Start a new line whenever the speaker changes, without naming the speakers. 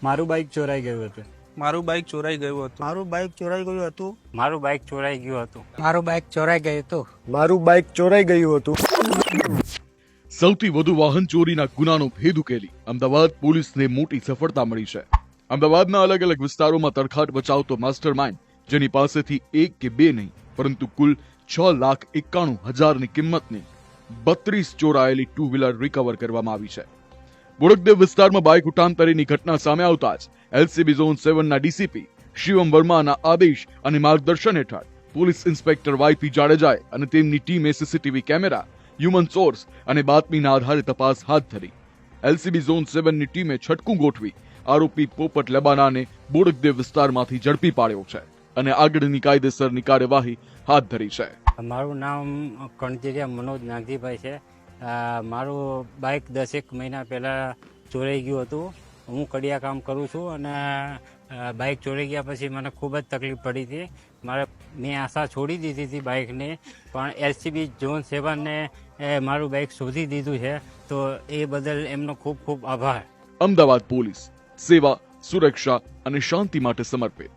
મારું બાઇક ચોરાઈ ગયું હતું.
મારું બાઇક ચોરાઈ ગયું હતું.
મારું બાઇક ચોરાઈ ગયું હતું.
મારું બાઇક ચોરાઈ ગયું હતું.
મારું બાઇક ચોરાઈ ગયું હતું.
મારું બાઇક ચોરાઈ ગયું હતું.
સૌથી વધુ વાહન ચોરીના ગુનાનો ભેદ ઉકેલી અમદાવાદ પોલીસને મોટી સફળતા મળી છે. અમદાવાદના અલગ અલગ વિસ્તારોમાં તરખાટ બચાવતો માસ્ટર માઇન્ડ, જેની પાસેથી એક કે બે નહીં પરંતુ કુલ 6,91,000ની કિંમતની 32 ચોરાયેલી ટુ વ્હીલર રિકવર કરવામાં આવી છે. બોડકદેવ વિસ્તારમાં બાઇક ઉટાંતરીની ઘટના સામે આવતા જ એલસીબી ઝોન 7ના ડીસીપી શિવમ વર્માના આદેશ અને માર્ગદર્શન હેઠળ પોલીસ ઇન્સ્પેક્ટર વાયપી જાડેજાએ અને તેમની ટીમે સીસીટીવી કેમેરા, હ્યુમન સોર્સ અને બાતમીના આધારે તપાસ હાથ ધરી. એલસીબી ઝોન 7ની ટીમે છટકું ગોઠવી આરોપી પોપટ લબાનાને બોડકદેવ વિસ્તારમાંથી ઝડપી પાડ્યો છે અને આગળની કાયદેસરની કાર્યવાહી હાથ ધરી છે.
મારું નામ કણજીરિયા મનોજ નાગજીભાઈ છે. મારું બાઇક 10 મહિના પહેલાં ચોરાઈ ગયું હતું. હું કડિયા કામ કરું છું અને બાઇક ચોરાઈ ગયા પછી મને ખૂબ જ તકલીફ પડી હતી. મેં આશા છોડી દીધી હતી બાઇકને, પણ એલસીબી ઝોન 7ને મારું બાઇક શોધી દીધું છે, તો એ બદલ એમનો ખૂબ ખૂબ આભાર.
અમદાવાદ પોલીસ સેવા, સુરક્ષા અને શાંતિ માટે સમર્પિત.